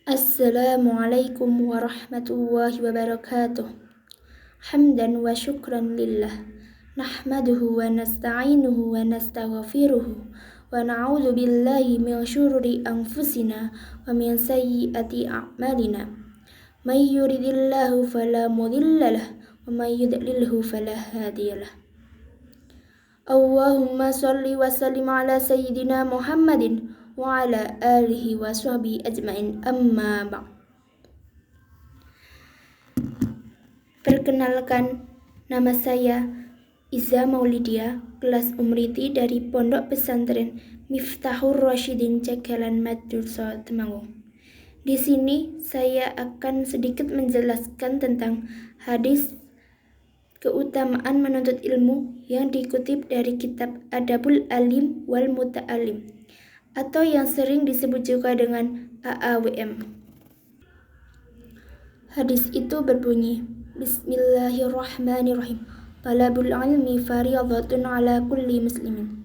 Assalamualaikum warahmatullahi wabarakatuh. Hamdan wa syukran lillah. Nahmaduhu wa nasta'inuhu wa nastaghfiruhu. Wa na'udzu billahi min syururi anfusina wa min sayyiati a'malina. May yuridillahu fala mudhillalah wa may yudlilhu fala hadiyalah. Allahumma shalli wa sallim ala sayyidina Muhammadin wa ala alihi wa sahbihi ajmain, amma ba'd. Perkenalkan, nama saya Iza Maulidia, kelas Umriti dari Pondok Pesantren Miftahur Rasyidin Cekalan Madurso Temanggung. Di sini saya akan sedikit menjelaskan tentang hadis keutamaan menuntut ilmu yang dikutip dari kitab Adabul Alim wal Muta'alim, atau yang sering disebut juga dengan AAWM. Hadis itu berbunyi, Bismillahirrahmanirrahim. Talabul ilmi fardhatun ala kulli muslimin.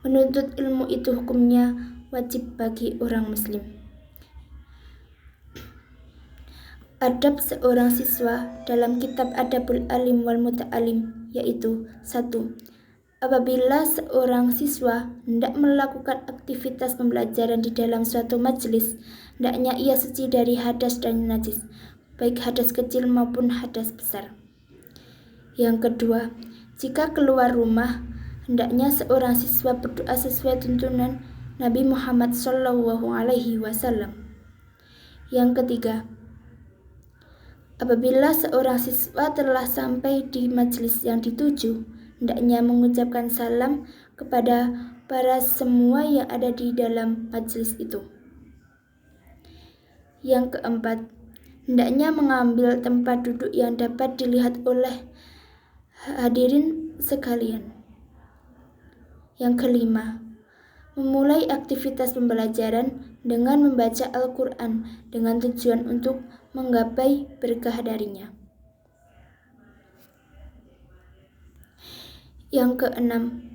Menuntut ilmu itu hukumnya wajib bagi orang muslim. Adab seorang siswa dalam kitab Adabul Alim wal Muta'alim yaitu 1. Apabila seorang siswa hendak melakukan aktivitas pembelajaran di dalam suatu majelis, hendaknya ia suci dari hadas dan najis, baik hadas kecil maupun hadas besar. Yang kedua, jika keluar rumah, hendaknya seorang siswa berdoa sesuai tuntunan Nabi Muhammad SAW. Yang ketiga, apabila seorang siswa telah sampai di majelis yang dituju, hendaknya mengucapkan salam kepada para semua yang ada di dalam majelis itu. Yang keempat, hendaknya mengambil tempat duduk yang dapat dilihat oleh hadirin sekalian. Yang kelima, memulai aktivitas pembelajaran dengan membaca Al-Quran dengan tujuan untuk menggapai berkah darinya. Yang keenam,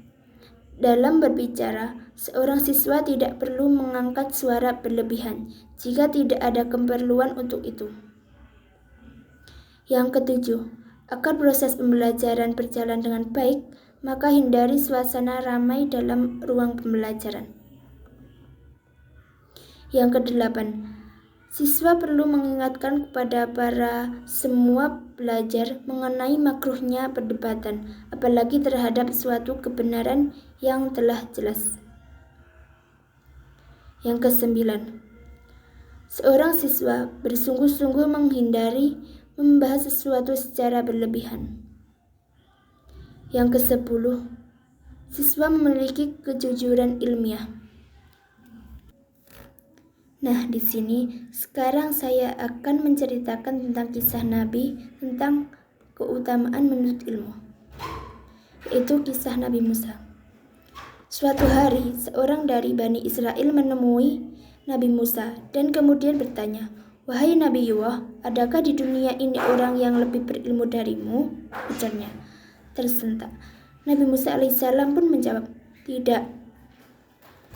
dalam berbicara, seorang siswa tidak perlu mengangkat suara berlebihan jika tidak ada keperluan untuk itu. Yang ketujuh, agar proses pembelajaran berjalan dengan baik, maka hindari suasana ramai dalam ruang pembelajaran. Yang kedelapan, siswa perlu mengingatkan kepada para semua pelajar mengenai makruhnya perdebatan, apalagi terhadap suatu kebenaran yang telah jelas. Yang kesembilan, seorang siswa bersungguh-sungguh menghindari membahas sesuatu secara berlebihan. Yang kesepuluh, siswa memiliki kejujuran ilmiah. Nah, di sini sekarang saya akan menceritakan tentang kisah Nabi tentang keutamaan menuntut ilmu, yaitu kisah Nabi Musa. Suatu hari, seorang dari Bani Israel menemui Nabi Musa dan kemudian bertanya, "Wahai Nabiullah, adakah di dunia ini orang yang lebih berilmu darimu?" ujarnya. Tersentak. Nabi Musa alaihissalam pun menjawab, "Tidak.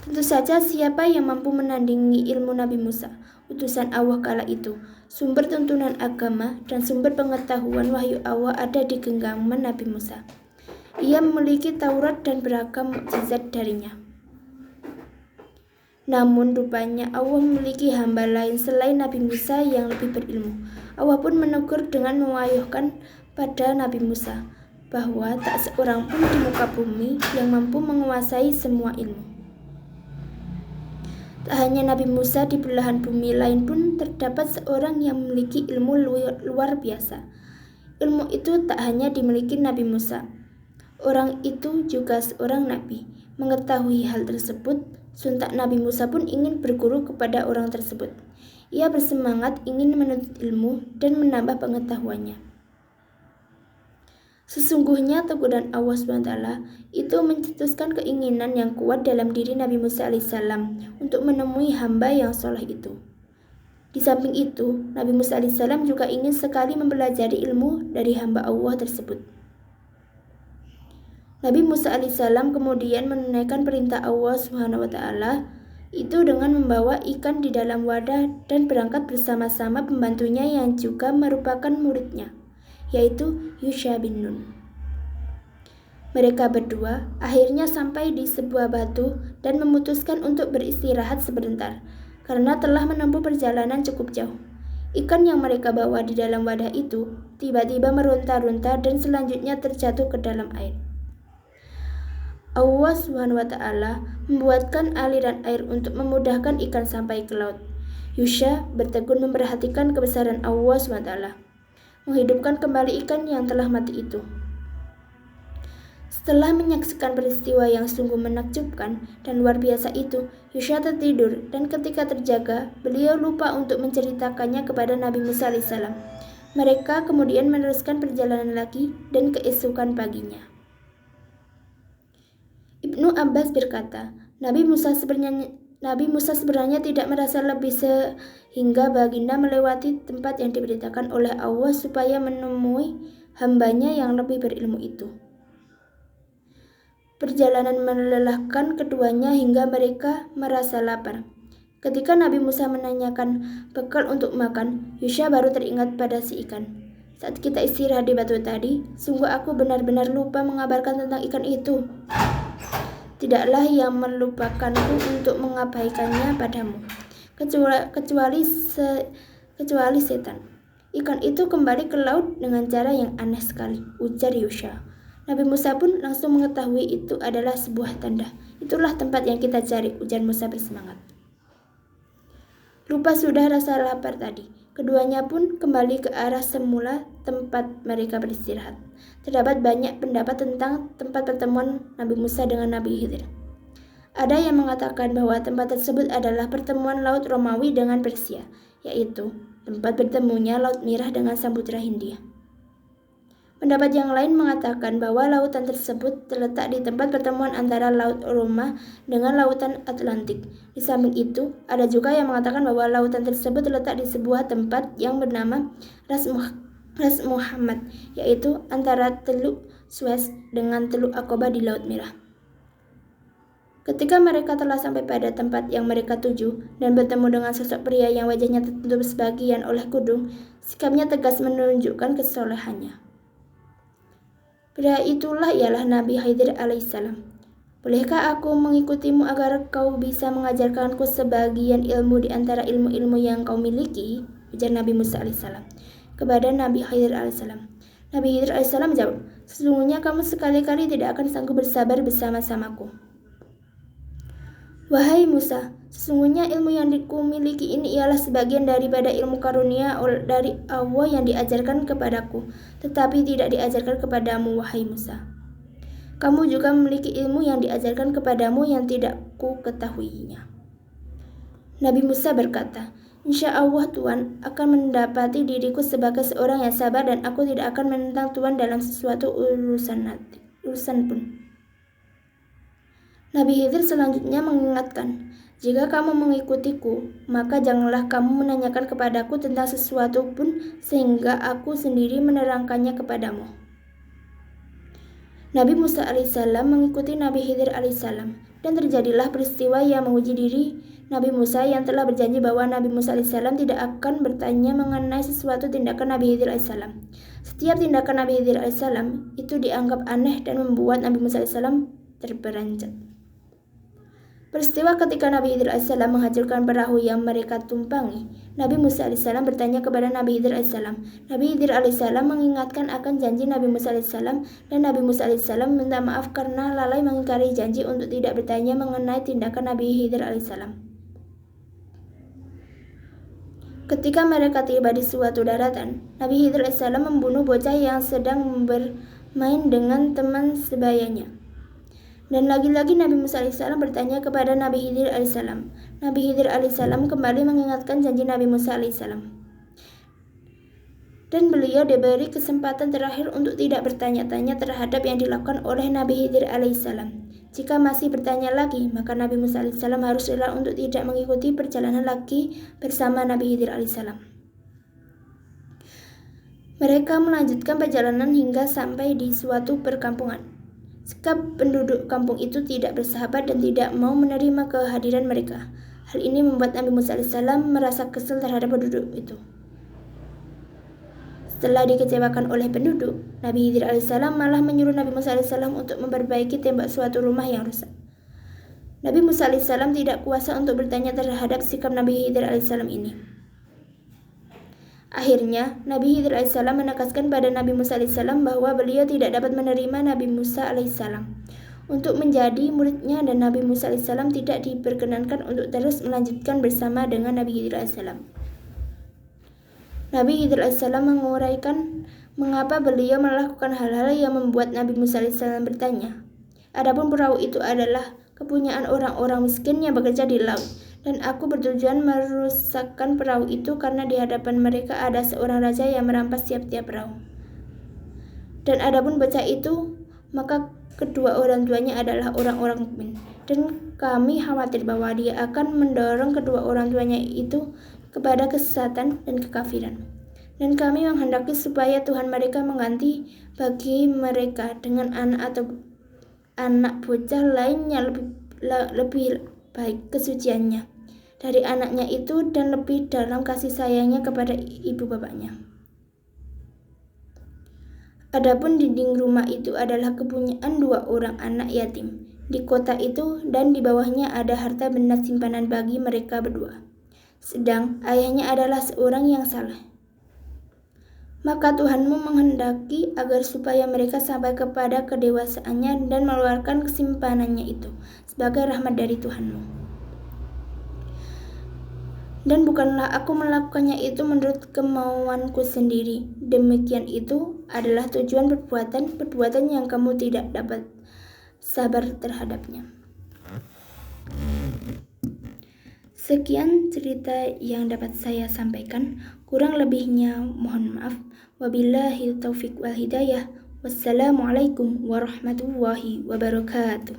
Tentu saja siapa yang mampu menandingi ilmu Nabi Musa, utusan Allah kala itu. Sumber tuntunan agama dan sumber pengetahuan wahyu Allah ada di genggaman Nabi Musa. Ia memiliki Taurat dan beragam mukjizat darinya. Namun rupanya Allah memiliki hamba lain selain Nabi Musa yang lebih berilmu. Allah pun menegur dengan mewahyukan pada Nabi Musa bahwa tak seorang pun di muka bumi yang mampu menguasai semua ilmu. Tak hanya Nabi Musa, di belahan bumi lain pun terdapat seorang yang memiliki ilmu luar biasa. Ilmu itu tak hanya dimiliki Nabi Musa. Orang itu juga seorang nabi. Mengetahui hal tersebut, sontak Nabi Musa pun ingin berguru kepada orang tersebut. Ia bersemangat ingin menuntut ilmu dan menambah pengetahuannya. Sesungguhnya teguran Allah SWT itu mencetuskan keinginan yang kuat dalam diri Nabi Musa alaihissalam untuk menemui hamba yang soleh itu. Di samping itu, Nabi Musa alaihissalam juga ingin sekali mempelajari ilmu dari hamba Allah tersebut. Nabi Musa alaihissalam kemudian menunaikan perintah Allah SWT, itu dengan membawa ikan di dalam wadah dan berangkat bersama-sama pembantunya yang juga merupakan muridnya, yaitu Yusha bin Nun. Mereka berdua akhirnya sampai di sebuah batu dan memutuskan untuk beristirahat sebentar karena telah menempuh perjalanan cukup jauh. Ikan yang mereka bawa di dalam wadah itu tiba-tiba meronta-ronta dan selanjutnya terjatuh ke dalam air. Allah SWT membuatkan aliran air untuk memudahkan ikan sampai ke laut. Yusha bertekun memperhatikan kebesaran Allah SWT, menghidupkan kembali ikan yang telah mati itu. Setelah menyaksikan peristiwa yang sungguh menakjubkan dan luar biasa itu, Yusha tertidur dan ketika terjaga, beliau lupa untuk menceritakannya kepada Nabi Musa AS. Mereka kemudian meneruskan perjalanan lagi dan keesokan paginya. Ibnu Abbas berkata, Nabi Musa sebenarnya tidak merasa lebih sehingga baginda melewati tempat yang diberitakan oleh Allah supaya menemui hambanya yang lebih berilmu itu. Perjalanan melelahkan keduanya hingga mereka merasa lapar. Ketika Nabi Musa menanyakan bekal untuk makan, Yusha baru teringat pada si ikan. Saat kita istirahat di batu tadi, sungguh aku benar-benar lupa mengabarkan tentang ikan itu. Tidaklah yang melupakanku untuk mengabaikannya padamu, kecuali setan. Ikan itu kembali ke laut dengan cara yang aneh sekali, ujar Yusha. Nabi Musa pun langsung mengetahui itu adalah sebuah tanda. Itulah tempat yang kita cari, ujar Musa bersemangat. Lupa sudah rasa lapar tadi. Keduanya pun kembali ke arah semula tempat mereka beristirahat. Terdapat banyak pendapat tentang tempat pertemuan Nabi Musa dengan Nabi Khidir. Ada yang mengatakan bahwa tempat tersebut adalah pertemuan Laut Romawi dengan Persia, yaitu tempat bertemunya Laut Merah dengan Samudra Hindia. Pendapat yang lain mengatakan bahwa lautan tersebut terletak di tempat pertemuan antara Laut Roma dengan Lautan Atlantik. Di samping itu, ada juga yang mengatakan bahwa lautan tersebut terletak di sebuah tempat yang bernama Ras Muhammad, yaitu antara Teluk Suez dengan Teluk Aqaba di Laut Merah. Ketika mereka telah sampai pada tempat yang mereka tuju dan bertemu dengan sosok pria yang wajahnya tertutup sebagian oleh kudung, sikapnya tegas menunjukkan kesolehannya. Pria itulah ialah Nabi Khidir alaihissalam. Bolehkah aku mengikutimu agar kau bisa mengajarkanku sebagian ilmu di antara ilmu-ilmu yang kau miliki? Ujar Nabi Musa alaihissalam kepada Nabi Khidir alaihissalam. Nabi Khidir alaihissalam menjawab, sesungguhnya kamu sekali-kali tidak akan sanggup bersabar bersama-samaku. Wahai Musa, sesungguhnya ilmu yang kumiliki ini ialah sebagian daripada ilmu karunia dari Allah yang diajarkan kepadaku, tetapi tidak diajarkan kepadamu, wahai Musa. Kamu juga memiliki ilmu yang diajarkan kepadamu yang tidak ku ketahuinya. Nabi Musa berkata, Insya Allah Tuhan akan mendapati diriku sebagai seorang yang sabar dan aku tidak akan menentang Tuhan dalam sesuatu urusan pun. Nabi Khidir selanjutnya mengingatkan, jika kamu mengikutiku, maka janganlah kamu menanyakan kepadaku tentang sesuatu pun sehingga aku sendiri menerangkannya kepadamu. Nabi Musa alaihissalam mengikuti Nabi Khidir alaihissalam dan terjadilah peristiwa yang menguji diri Nabi Musa yang telah berjanji bahwa Nabi Musa alaihissalam tidak akan bertanya mengenai sesuatu tindakan Nabi Khidir alaihissalam. Setiap tindakan Nabi Khidir alaihissalam itu dianggap aneh dan membuat Nabi Musa alaihissalam terperanjat. Peristiwa ketika Nabi Khidir alaihissalam menghancurkan perahu yang mereka tumpangi, Nabi Musa alaihissalam bertanya kepada Nabi Khidir alaihissalam. Nabi Khidir alaihissalam mengingatkan akan janji Nabi Musa alaihissalam dan Nabi Musa alaihissalam minta maaf karena lalai mengingkari janji untuk tidak bertanya mengenai tindakan Nabi Khidir alaihissalam. Ketika mereka tiba di suatu daratan, Nabi Khidir alaihissalam membunuh bocah yang sedang bermain dengan teman sebayanya. Dan lagi-lagi Nabi Musa alaihissalam bertanya kepada Nabi Khidir alaihissalam. Nabi Khidir alaihissalam kembali mengingatkan janji Nabi Musa alaihissalam. Dan beliau diberi kesempatan terakhir untuk tidak bertanya-tanya terhadap yang dilakukan oleh Nabi Khidir alaihissalam. Jika masih bertanya lagi, maka Nabi Musa alaihissalam harus rela untuk tidak mengikuti perjalanan lagi bersama Nabi Khidir alaihissalam. Mereka melanjutkan perjalanan hingga sampai di suatu perkampungan. Sikap penduduk kampung itu tidak bersahabat dan tidak mau menerima kehadiran mereka. Hal ini membuat Nabi Musa alaihissalam merasa kesal terhadap penduduk itu. Setelah dikecewakan oleh penduduk, Nabi Khidir alaihissalam malah menyuruh Nabi Musa alaihissalam untuk memperbaiki tembok suatu rumah yang rusak. Nabi Musa alaihissalam tidak kuasa untuk bertanya terhadap sikap Nabi Khidir alaihissalam ini. Akhirnya, Nabi Khidir alaihissalam menegaskan pada Nabi Musa alaihissalam bahwa beliau tidak dapat menerima Nabi Musa alaihissalam untuk menjadi muridnya, dan Nabi Musa alaihissalam tidak diperkenankan untuk terus melanjutkan bersama dengan Nabi Khidir alaihissalam. Nabi Khidir alaihissalam menguraikan mengapa beliau melakukan hal-hal yang membuat Nabi Musa alaihissalam bertanya. Adapun perahu itu adalah kepunyaan orang-orang miskin yang bekerja di laut, dan aku bertujuan merusakkan perahu itu karena di hadapan mereka ada seorang raja yang merampas tiap-tiap perahu. Dan adapun bocah itu, maka kedua orang tuanya adalah orang-orang mukmin, dan kami khawatir bahwa dia akan mendorong kedua orang tuanya itu kepada kesesatan dan kekafiran. Dan kami menghendaki supaya Tuhan mereka mengganti bagi mereka dengan anak atau anak bocah lainnya lebih baik kesuciannya dari anaknya itu dan lebih dalam kasih sayangnya kepada ibu bapaknya. Adapun dinding rumah itu adalah kepunyaan dua orang anak yatim di kota itu, dan di bawahnya ada harta benda simpanan bagi mereka berdua. Sedang ayahnya adalah seorang yang saleh. Maka Tuhanmu menghendaki agar supaya mereka sampai kepada kedewasaannya dan mengeluarkan simpanannya itu sebagai rahmat dari Tuhanmu. Dan bukanlah aku melakukannya itu menurut kemauanku sendiri. Demikian itu adalah tujuan perbuatan yang kamu tidak dapat sabar terhadapnya. Sekian cerita yang dapat saya sampaikan. Kurang lebihnya mohon maaf. Wabillahi taufiq wal hidayah. Wassalamualaikum warahmatullahi wabarakatuh.